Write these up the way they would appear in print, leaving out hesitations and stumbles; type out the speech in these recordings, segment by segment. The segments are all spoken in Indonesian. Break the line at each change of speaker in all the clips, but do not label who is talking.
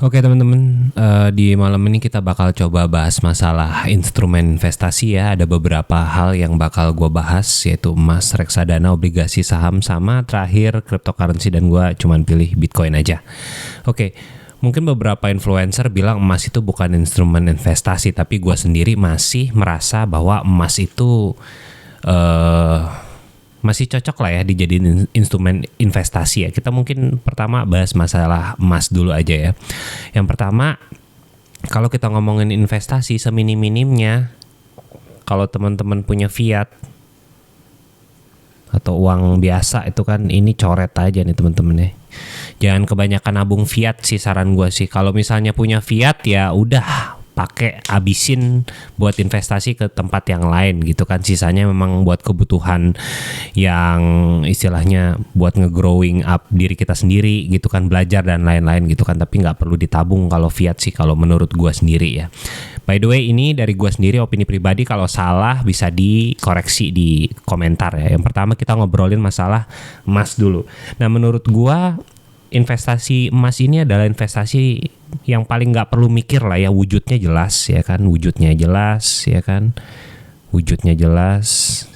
Oke teman-teman, di malam ini kita bakal coba bahas masalah instrumen investasi ya. Ada beberapa hal yang bakal gue bahas, yaitu emas, reksadana, obligasi, saham, sama terakhir cryptocurrency, dan gue cuman pilih Bitcoin aja. Oke, mungkin beberapa influencer bilang emas itu bukan instrumen investasi, tapi gue sendiri masih merasa bahwa emas itu masih cocok lah ya dijadiin instrumen investasi ya. Kita mungkin pertama bahas masalah emas dulu aja ya. Yang pertama, kalau kita ngomongin investasi seminim-minimnya, kalau teman-teman punya fiat atau uang biasa itu kan ini coret aja nih teman-teman ya. Jangan kebanyakan nabung fiat sih saran gue sih. Kalau misalnya punya fiat ya udah pakai abisin buat investasi ke tempat yang lain gitu kan. Sisanya memang buat kebutuhan yang istilahnya buat nge-growing up diri kita sendiri gitu kan, belajar dan lain-lain gitu kan, tapi nggak perlu ditabung kalau fiat sih kalau menurut gua sendiri ya. By the way, ini dari gua sendiri, opini pribadi. Kalau salah bisa dikoreksi di komentar ya. Yang pertama kita ngobrolin masalah emas dulu. Nah, menurut gua investasi emas ini adalah investasi yang paling nggak perlu mikir lah ya. Wujudnya jelas ya kan, wujudnya jelas ya kan, wujudnya jelas,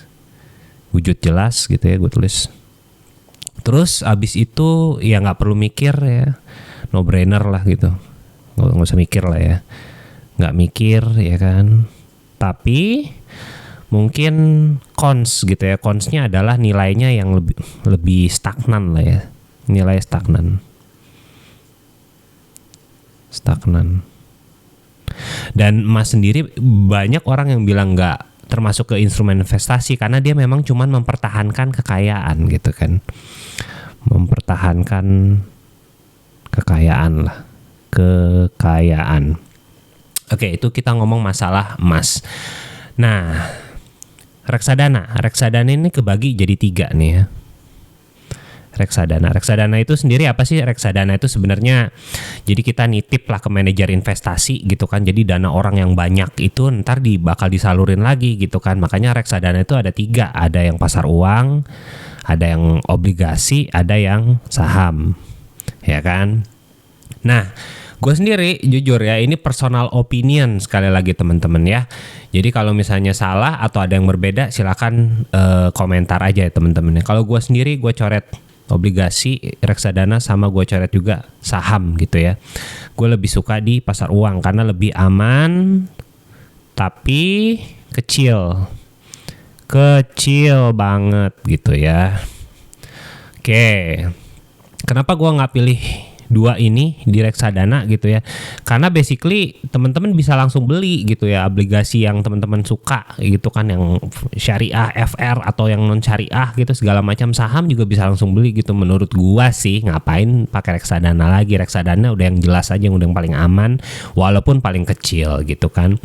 wujud jelas gitu ya gue tulis. Terus abis itu ya nggak perlu mikir ya, no brainer lah gitu, nggak usah mikir lah ya, nggak mikir ya kan. Tapi mungkin cons gitu ya, consnya adalah nilainya yang lebih stagnan lah ya, nilai stagnan. Dan emas sendiri banyak orang yang bilang nggak termasuk ke instrumen investasi karena dia memang cuman mempertahankan kekayaan gitu kan, mempertahankan kekayaan lah, kekayaan. Oke, itu kita ngomong masalah emas. Nah, reksadana ini kebagi jadi 3 nih ya. Reksadana itu sendiri apa sih? Reksadana itu sebenarnya jadi kita nitip lah ke manajer investasi gitu kan. Jadi dana orang yang banyak itu ntar bakal disalurin lagi gitu kan. Makanya reksadana itu ada 3, ada yang pasar uang, ada yang obligasi, ada yang saham, ya kan. Nah, gue sendiri jujur ya, ini personal opinion sekali lagi teman-teman ya. Jadi kalau misalnya salah atau ada yang berbeda silakan komentar aja ya teman-teman. Kalau gue sendiri gue coret obligasi, reksadana, sama gue coret juga saham gitu ya. Gue lebih suka di pasar uang karena lebih aman, tapi kecil banget gitu ya. Oke, kenapa gue nggak pilih 2 ini di reksadana gitu ya? Karena basically teman-teman bisa langsung beli gitu ya, obligasi yang teman-teman suka gitu kan, yang syariah, FR atau yang non syariah gitu segala macam. Saham juga bisa langsung beli gitu. Menurut gua sih ngapain pakai reksadana lagi? Reksadana udah yang jelas aja, udah yang paling aman walaupun paling kecil gitu kan.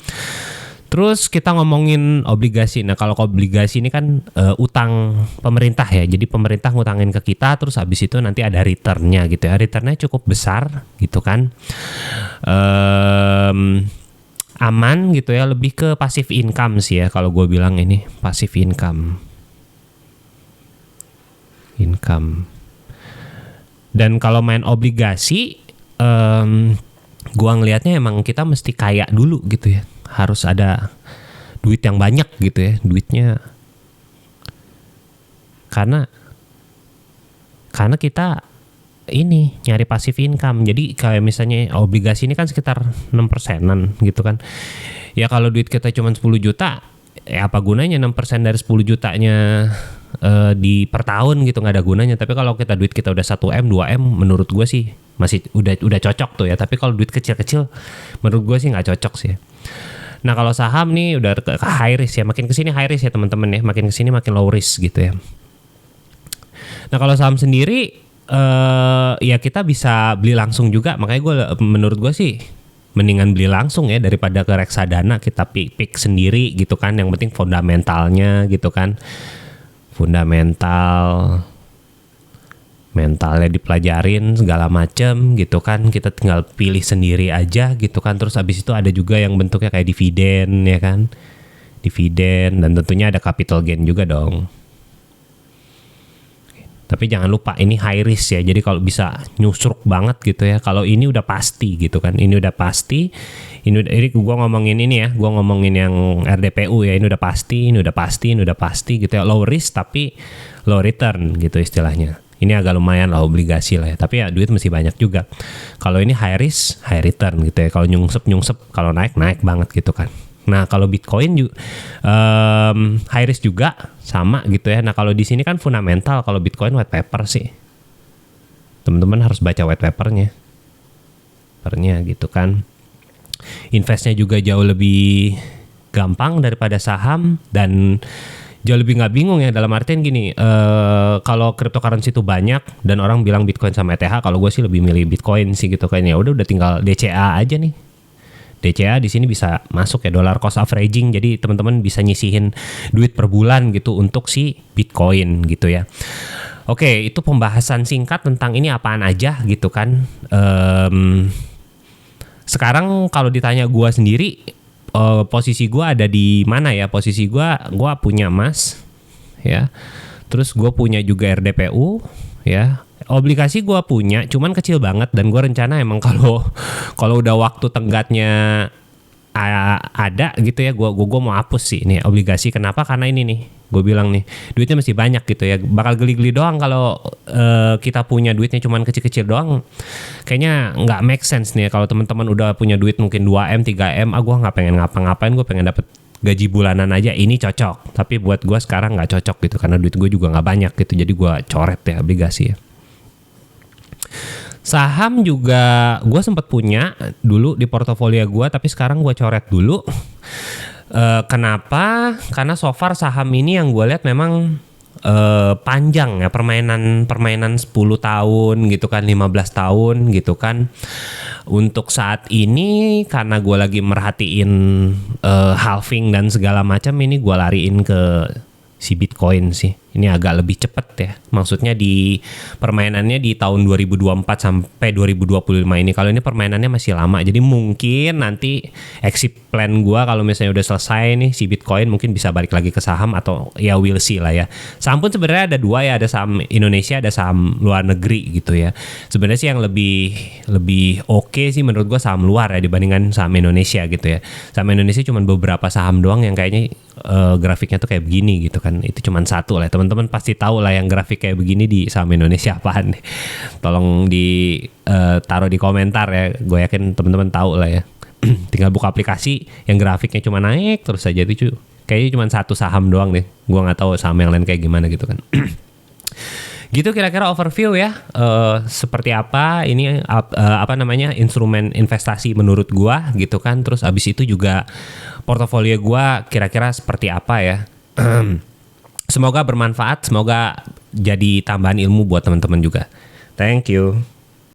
Terus kita ngomongin obligasi. Nah, kalau obligasi ini kan utang pemerintah ya. Jadi pemerintah ngutangin ke kita, terus habis itu nanti ada returnnya gitu ya. Returnnya cukup besar gitu kan. Aman gitu ya. Lebih ke passive income sih ya kalau gue bilang ini. Passive income. Dan kalau main obligasi, gue ngelihatnya emang kita mesti kaya dulu gitu ya. Harus ada duit yang banyak gitu ya, duitnya. Karena kita ini nyari passive income. Jadi kayak misalnya obligasi ini kan sekitar 6%-an gitu kan. Ya kalau duit kita cuma 10 juta, ya apa gunanya 6% dari 10 jutanya di per tahun gitu, nggak ada gunanya. Tapi kalau duit kita udah 1M, 2M, menurut gue sih masih udah cocok tuh ya. Tapi kalau duit kecil-kecil menurut gue sih nggak cocok sih. Nah, kalau saham nih udah ke high risk ya, makin kesini high risk ya teman-teman ya, makin kesini makin low risk gitu ya. Nah, kalau saham sendiri ya kita bisa beli langsung juga, makanya menurut gue sih mendingan beli langsung ya daripada ke reksadana kita pick sendiri gitu kan. Yang penting fundamentalnya gitu kan, mentalnya dipelajarin segala macem gitu kan, kita tinggal pilih sendiri aja gitu kan. Terus abis itu ada juga yang bentuknya kayak dividen ya kan, dividen, dan tentunya ada capital gain juga dong. Tapi jangan lupa ini high risk ya. Jadi kalau bisa nyusruk banget gitu ya. Kalau ini udah pasti gitu kan. Ini udah pasti. Ini gua ngomongin ini ya. Gua ngomongin yang RDPU ya. Ini udah pasti, ini udah pasti, ini udah pasti gitu ya. Low risk tapi low return gitu istilahnya. Ini agak lumayan lah obligasi lah ya. Tapi ya duit mesti banyak juga. Kalau ini high risk, high return gitu ya. Kalau nyungsep, kalau naik banget gitu kan. Nah kalau Bitcoin juga high risk juga sama gitu ya. Nah kalau di sini kan fundamental, kalau Bitcoin white paper sih. Teman-teman harus baca white papernya gitu kan. Investnya juga jauh lebih gampang daripada saham dan jauh lebih nggak bingung ya, dalam artian gini, kalau cryptocurrency itu banyak dan orang bilang Bitcoin sama ETH, kalau gue sih lebih milih Bitcoin sih gitu kan. Ya udah tinggal DCA aja nih. DCA di sini bisa masuk ya, dollar cost averaging, jadi teman-teman bisa nyisihin duit per bulan gitu untuk si Bitcoin gitu ya. Oke, itu pembahasan singkat tentang ini apaan aja gitu kan. Sekarang kalau ditanya gua sendiri, posisi gua ada di mana ya? Posisi gua punya emas ya. Terus gua punya juga RDPU ya. Obligasi gue punya, cuman kecil banget, dan gue rencana emang kalau udah waktu tenggatnya ada gitu ya, gue mau hapus sih ini obligasi. Kenapa? Karena ini nih, gue bilang nih, duitnya masih banyak gitu ya, bakal geli-geli doang kalau kita punya duitnya cuman kecil-kecil doang. Kayaknya nggak make sense nih kalau teman-teman udah punya duit mungkin 2M, 3M, gue nggak pengen ngapa-ngapain, gue pengen dapet gaji bulanan aja, ini cocok. Tapi buat gue sekarang nggak cocok gitu, karena duit gue juga nggak banyak gitu, jadi gue coret ya obligasi ya. Saham juga gue sempat punya dulu di portofolio gue, tapi sekarang gue coret dulu. Kenapa? Karena so far saham ini yang gue lihat memang panjang ya, permainan 10 tahun gitu kan, 15 tahun gitu kan. Untuk saat ini karena gue lagi merhatiin halving dan segala macam, ini gue lariin ke si Bitcoin sih. Ini agak lebih cepet ya. Maksudnya di permainannya di tahun 2024 sampai 2025 ini. Kalau ini permainannya masih lama. Jadi mungkin nanti exit plan gua kalau misalnya udah selesai nih si Bitcoin, mungkin bisa balik lagi ke saham, atau ya we'll see lah ya. Saham pun sebenarnya ada dua ya, ada saham Indonesia, ada saham luar negeri gitu ya. Sebenarnya sih yang lebih oke sih menurut gua saham luar ya dibandingkan saham Indonesia gitu ya. Saham Indonesia cuma beberapa saham doang yang kayaknya grafiknya tuh kayak begini gitu kan. Itu cuma satu lah. Teman-teman pasti tahu lah yang grafik kayak begini di saham Indonesia apaan nih. Tolong taruh di komentar ya. Gue yakin teman-teman tahu lah ya. Tinggal buka aplikasi yang grafiknya cuma naik terus aja, itu kayaknya cuma satu saham doang nih. Gue nggak tahu saham yang lain kayak gimana gitu kan. Gitu kira-kira overview ya, seperti apa ini instrumen investasi menurut gua gitu kan. Terus abis itu juga portofolio gua kira-kira seperti apa ya. Semoga bermanfaat, semoga jadi tambahan ilmu buat teman-teman juga. Thank you.